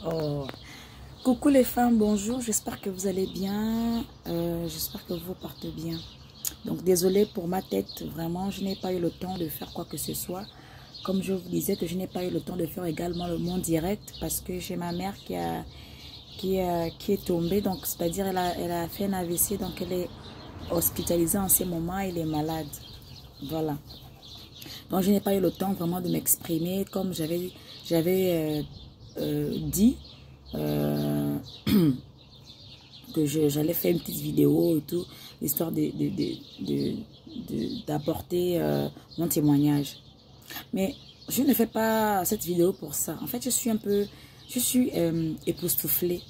Oh. Coucou les femmes, bonjour, j'espère que vous allez bien, j'espère que vous portez bien. Donc désolée pour ma tête, vraiment je n'ai pas eu le temps de faire quoi que ce soit. Comme je vous disais que je n'ai pas eu le temps de faire également le monde direct parce que j'ai ma mère qui est tombée, donc c'est-à-dire elle a fait un AVC, donc elle est hospitalisée en ce moment, elle est malade. Voilà. Donc je n'ai pas eu le temps vraiment de m'exprimer comme j'avais dit. Que j'allais faire une petite vidéo et tout, histoire d'apporter mon témoignage. Mais je ne fais pas cette vidéo pour ça. En fait, je suis époustouflée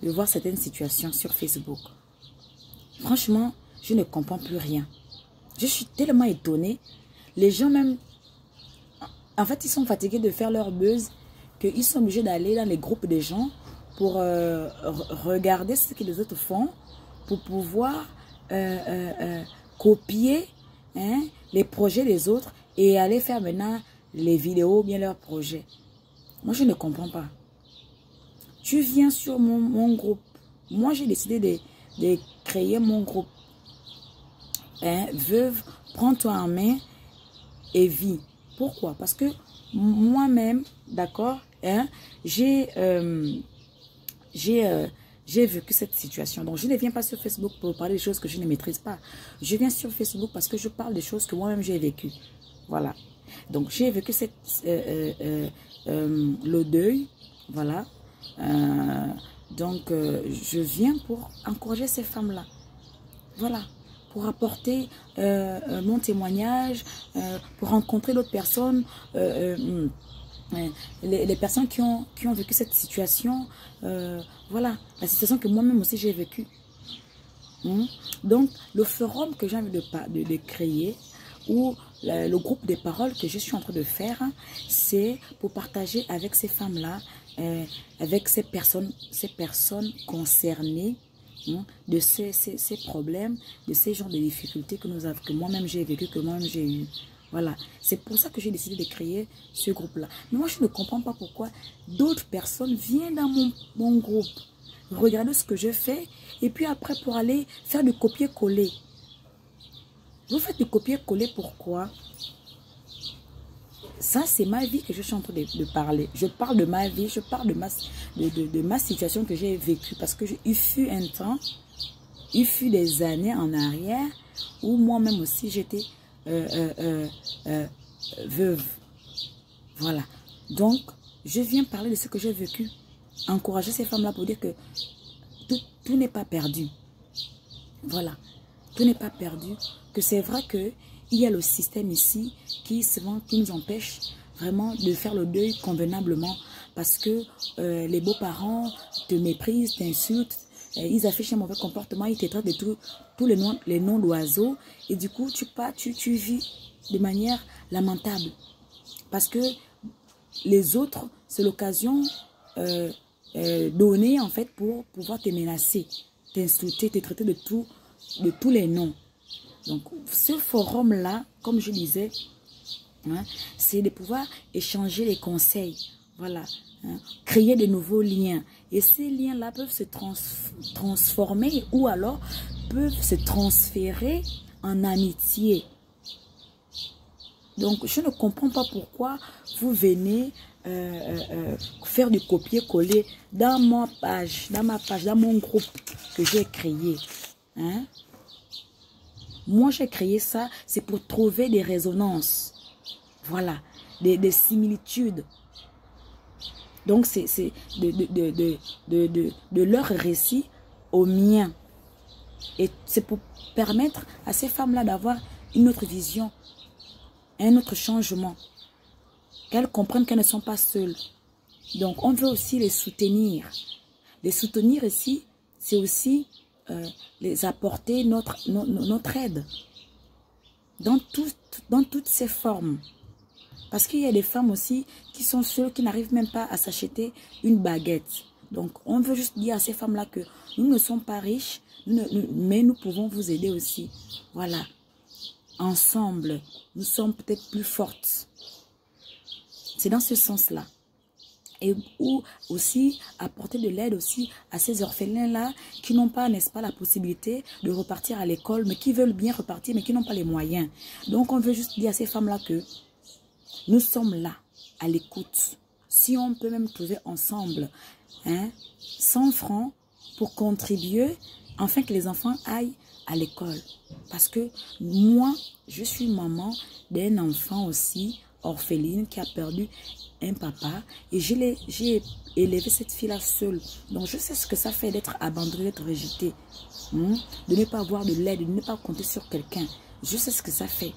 de voir certaines situations sur Facebook. Franchement, je ne comprends plus rien. Je suis tellement étonnée. Les gens même, en fait, ils sont fatigués de faire leur buzz qu'ils sont obligés d'aller dans les groupes des gens pour regarder ce que les autres font, pour pouvoir copier les projets des autres et aller faire maintenant les vidéos ou bien leurs projets. Moi, je ne comprends pas. Tu viens sur mon groupe. Moi, j'ai décidé de créer mon groupe. Veuve, prends-toi en main et vis. Pourquoi? Parce que moi-même, d'accord, j'ai vécu cette situation. Donc, je ne viens pas sur Facebook pour parler des choses que je ne maîtrise pas. Je viens sur Facebook parce que je parle des choses que moi-même j'ai vécues. Voilà. Donc, j'ai vécu le deuil. Voilà. Donc, je viens pour encourager ces femmes-là. Voilà. Pour apporter mon témoignage, pour rencontrer d'autres personnes, les personnes qui ont vécu cette situation, voilà, la situation que moi-même aussi j'ai vécue. Donc, le forum que j'ai envie de créer, ou le groupe de paroles que je suis en train de faire, c'est pour partager avec ces femmes-là, avec ces personnes concernées, de ces problèmes, de ces genres de difficultés que moi-même j'ai vécu, que moi-même j'ai eu. Voilà, c'est pour ça que j'ai décidé de créer ce groupe-là. Mais moi, je ne comprends pas pourquoi d'autres personnes viennent dans mon groupe, regarder ce que je fais, et puis après pour aller faire du copier-coller. Vous faites du copier-coller pourquoi? Ça, c'est ma vie que je suis en train de parler. Je parle de ma vie, je parle de ma situation que j'ai vécue. Parce que il fut un temps, il fut des années en arrière, où moi-même aussi j'étais veuve. Voilà. Donc, je viens parler de ce que j'ai vécu. Encourager ces femmes-là pour dire que tout n'est pas perdu. Voilà. Tout n'est pas perdu. Que c'est vrai qu'il y a le système ici qui nous empêche vraiment de faire le deuil convenablement. Parce que les beaux-parents te méprisent, t'insultent, ils affichent un mauvais comportement, ils te traitent de tous les noms d'oiseaux. Et du coup, tu vis de manière lamentable. Parce que les autres, c'est l'occasion donnée en fait pour pouvoir te menacer, t'insulter, te traiter de tous les noms. Donc, ce forum-là, comme je disais, c'est de pouvoir échanger les conseils. Voilà. Créer de nouveaux liens. Et ces liens-là peuvent se transformer ou alors peuvent se transférer en amitié. Donc, je ne comprends pas pourquoi vous venez faire du copier-coller dans ma page, dans mon groupe que j'ai créé. Moi, j'ai créé ça, c'est pour trouver des résonances. Voilà, des similitudes. Donc, c'est de leur récit au mien. Et c'est pour permettre à ces femmes-là d'avoir une autre vision, un autre changement. Qu'elles comprennent qu'elles ne sont pas seules. Donc, on veut aussi les soutenir. Les soutenir ici, c'est aussi les apporter notre aide. Dans toutes ces formes. Parce qu'il y a des femmes aussi qui sont seules, qui n'arrivent même pas à s'acheter une baguette. Donc, on veut juste dire à ces femmes-là que nous ne sommes pas riches, mais nous pouvons vous aider aussi. Voilà. Ensemble, nous sommes peut-être plus fortes. C'est dans ce sens-là. Et ou aussi apporter de l'aide aussi à ces orphelins-là qui n'ont pas, n'est-ce pas, la possibilité de repartir à l'école, mais qui veulent bien repartir, mais qui n'ont pas les moyens. Donc, on veut juste dire à ces femmes-là que nous sommes là, à l'écoute. Si on peut même trouver ensemble 100 francs pour contribuer, afin que les enfants aillent à l'école. Parce que moi, je suis maman d'un enfant aussi, orpheline, qui a perdu un papa. Et j'ai élevé cette fille-là seule. Donc, je sais ce que ça fait d'être abandonnée, d'être rejetée. De ne pas avoir de l'aide, de ne pas compter sur quelqu'un. Je sais ce que ça fait.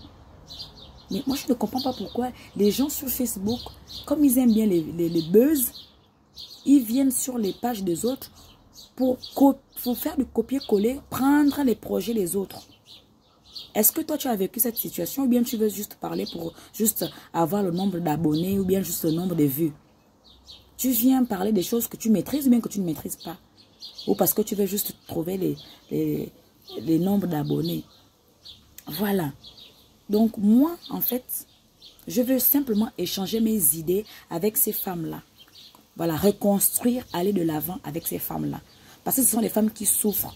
Mais moi, je ne comprends pas pourquoi les gens sur Facebook, comme ils aiment bien les buzz, ils viennent sur les pages des autres pour faire du copier-coller, prendre les projets des autres. Est-ce que toi, tu as vécu cette situation ou bien tu veux juste parler pour juste avoir le nombre d'abonnés ou bien juste le nombre de vues? Tu viens parler des choses que tu maîtrises ou bien que tu ne maîtrises pas? Ou parce que tu veux juste trouver les nombres d'abonnés? Voilà. Donc moi, en fait, je veux simplement échanger mes idées avec ces femmes-là. Voilà, reconstruire, aller de l'avant avec ces femmes-là. Parce que ce sont les femmes qui souffrent.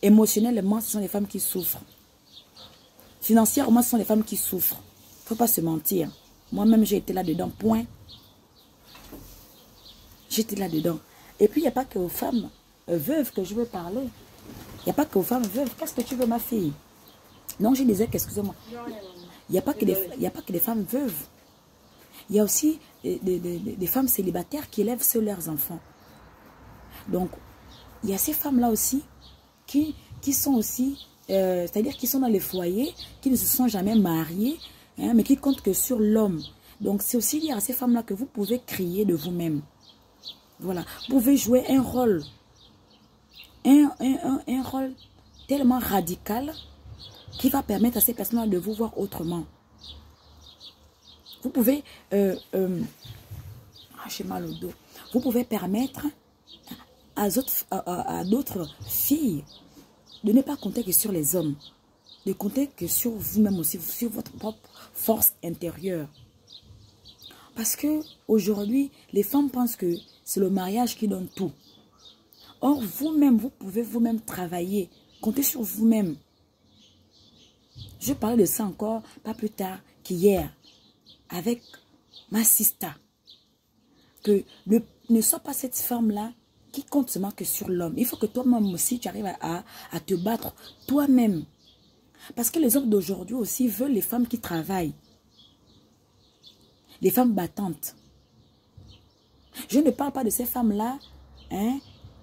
Émotionnellement, ce sont les femmes qui souffrent. Financièrement, ce sont les femmes qui souffrent. Il ne faut pas se mentir. Moi-même, j'ai été là-dedans, point. J'étais là-dedans. Et puis, il n'y a pas qu'aux femmes veuves que je veux parler. Il n'y a pas qu'aux femmes veuves. Qu'est-ce que tu veux, ma fille? Donc, je disais qu'excusez-moi. Il n'y a pas que des femmes veuves. Il y a aussi des femmes célibataires qui élèvent seuls leurs enfants. Donc, il y a ces femmes-là aussi qui sont aussi, c'est-à-dire qui sont dans les foyers, qui ne se sont jamais mariées, mais qui comptent que sur l'homme. Donc, c'est aussi dire à ces femmes-là que vous pouvez crier de vous-même. Voilà. Vous pouvez jouer un rôle. Un rôle tellement radical qui va permettre à ces personnes-là de vous voir autrement. Vous pouvez, j'ai mal au dos. Vous pouvez permettre à d'autres filles de ne pas compter que sur les hommes, de compter que sur vous-même aussi, sur votre propre force intérieure. Parce que aujourd'hui, les femmes pensent que c'est le mariage qui donne tout. Or, vous-même, vous pouvez vous-même travailler, compter sur vous-même. Je parlais de ça encore, pas plus tard qu'hier, avec ma sista. Que ne sois pas cette femme-là qui compte seulement que sur l'homme. Il faut que toi-même aussi, tu arrives à te battre toi-même. Parce que les hommes d'aujourd'hui aussi veulent les femmes qui travaillent. Les femmes battantes. Je ne parle pas de ces femmes-là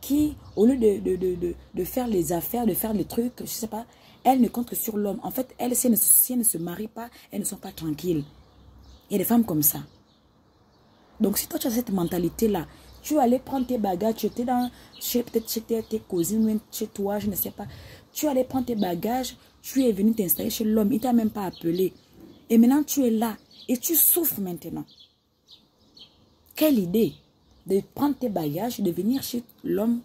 qui, au lieu de faire les affaires, de faire les trucs, je ne sais pas, elles ne comptent que sur l'homme. En fait, elles, si elles ne se marient pas, elles ne sont pas tranquilles. Il y a des femmes comme ça. Donc, si toi, tu as cette mentalité-là, tu allais prendre tes bagages, tu étais peut-être chez tes cousines, chez toi, je ne sais pas. Tu allais prendre tes bagages, tu es venu t'installer chez l'homme, il ne t'a même pas appelé. Et maintenant, tu es là et tu souffres maintenant. Quelle idée de prendre tes bagages et de venir chez l'homme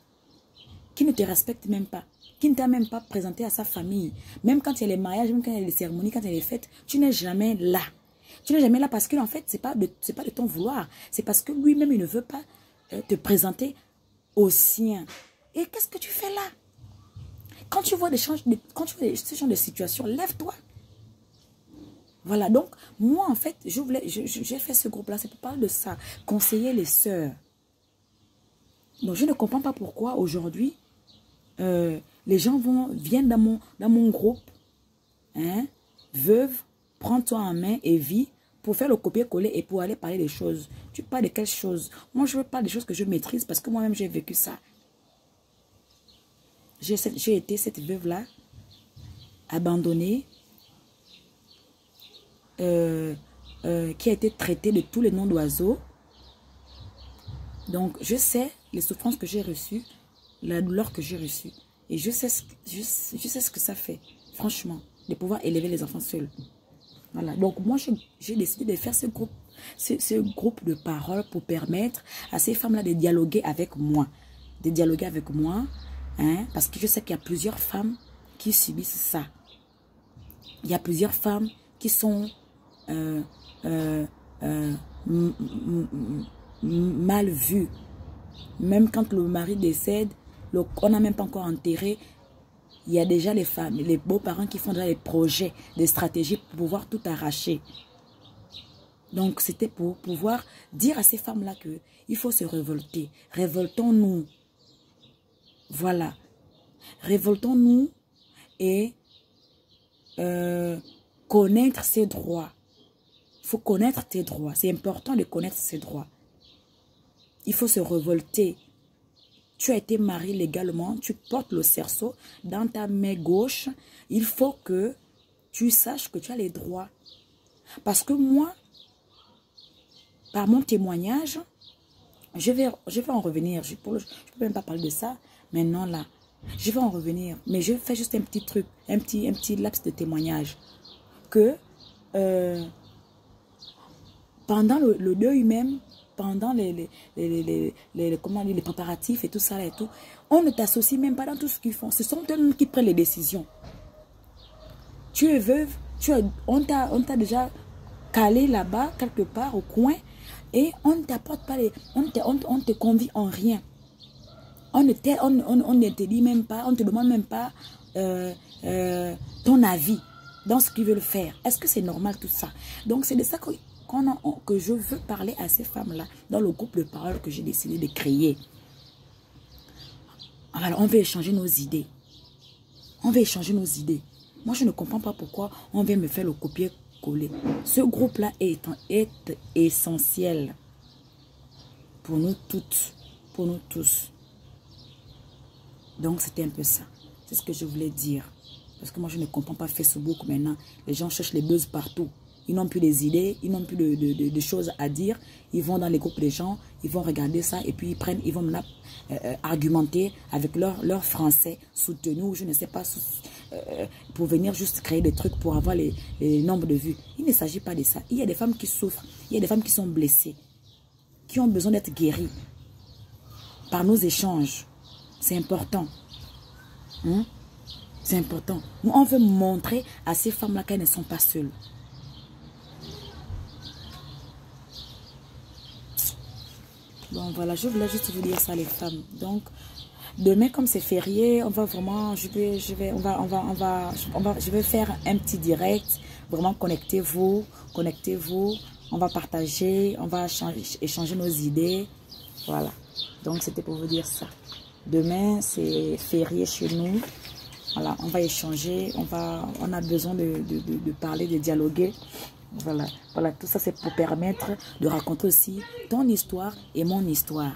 qui ne te respecte même pas, qui ne t'a même pas présenté à sa famille. Même quand il y a les mariages, même quand il y a les cérémonies, quand il y a les fêtes, tu n'es jamais là. Tu n'es jamais là parce que en fait, ce n'est pas de ton vouloir. C'est parce que lui-même, il ne veut pas te présenter aux siens. Et qu'est-ce que tu fais là? Quand tu vois ce genre de situation, lève-toi. Voilà, donc, moi, en fait, j'ai fait ce groupe-là, c'est pour parler de ça, conseiller les sœurs. Donc, je ne comprends pas pourquoi, aujourd'hui, les gens viennent dans mon groupe, veuve, prends-toi en main et vis, pour faire le copier-coller et pour aller parler des choses. Tu parles de quelles choses? Moi, je veux parler des choses que je maîtrise parce que moi-même, j'ai vécu ça. J'ai été cette veuve-là, abandonnée, qui a été traitée de tous les noms d'oiseaux. Donc, je sais les souffrances que j'ai reçues, la douleur que j'ai reçue. Et je sais ce que ça fait, franchement, de pouvoir élever les enfants seuls. Voilà. Donc, moi, j'ai décidé de faire ce groupe de parole pour permettre à ces femmes-là de dialoguer avec moi. De dialoguer avec moi, parce que je sais qu'il y a plusieurs femmes qui subissent ça. Il y a plusieurs femmes qui sont mal vu. Même quand le mari décède, on n'a même pas encore enterré, il y a déjà les femmes, les beaux-parents qui font déjà les projets, des stratégies pour pouvoir tout arracher. Donc, c'était pour pouvoir dire à ces femmes-là qu'il faut se révolter. Révoltons-nous. Voilà. Révoltons-nous et connaître ses droits. Il faut connaître tes droits. C'est important de connaître ses droits. Il faut se révolter. Tu as été marié légalement, tu portes le cerceau dans ta main gauche. Il faut que tu saches que tu as les droits. Parce que moi, par mon témoignage, je vais en revenir. Je ne peux même pas parler de ça maintenant là. Je vais en revenir. Mais je fais juste un petit truc, un petit laps de témoignage. Que pendant le deuil même, pendant les préparatifs et tout ça et tout, on ne t'associe même pas dans tout ce qu'ils font. Ce sont eux qui prennent les décisions. Tu es veuve, on t'a déjà calé là-bas, quelque part, au coin, et on ne t'apporte pas on te convie en rien. On ne te dit même pas, on ne te demande même pas ton avis dans ce qu'ils veulent faire. Est-ce que c'est normal tout ça? Donc c'est de ça que je veux parler à ces femmes-là dans le groupe de parole que j'ai décidé de créer. Alors, on veut échanger nos idées. On veut échanger nos idées. Moi, je ne comprends pas pourquoi on vient me faire le copier-coller. Ce groupe-là est essentiel pour nous toutes, pour nous tous. Donc, c'était un peu ça. C'est ce que je voulais dire. Parce que moi, je ne comprends pas Facebook maintenant. Les gens cherchent les buzz partout. Ils n'ont plus des idées, ils n'ont plus de choses à dire. Ils vont dans les groupes des gens, ils vont regarder ça et puis ils vont argumenter avec leur français soutenu, ou je ne sais pas, pour venir juste créer des trucs pour avoir les nombres de vues. Il ne s'agit pas de ça. Il y a des femmes qui souffrent, il y a des femmes qui sont blessées, qui ont besoin d'être guéries par nos échanges. C'est important. C'est important. Nous, on veut montrer à ces femmes-là qu'elles ne sont pas seules. Bon, voilà, je voulais juste vous dire ça, les femmes. Donc, demain, comme c'est férié, on va vraiment, je vais faire un petit direct. Vraiment, connectez-vous. On va partager, on va échanger nos idées. Voilà. Donc, c'était pour vous dire ça. Demain, c'est férié chez nous. Voilà, on va échanger. On a besoin de parler, de dialoguer. Voilà, tout ça c'est pour permettre de raconter aussi ton histoire et mon histoire.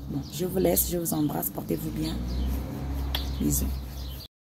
Bon, je vous laisse, je vous embrasse, portez-vous bien. Bisous.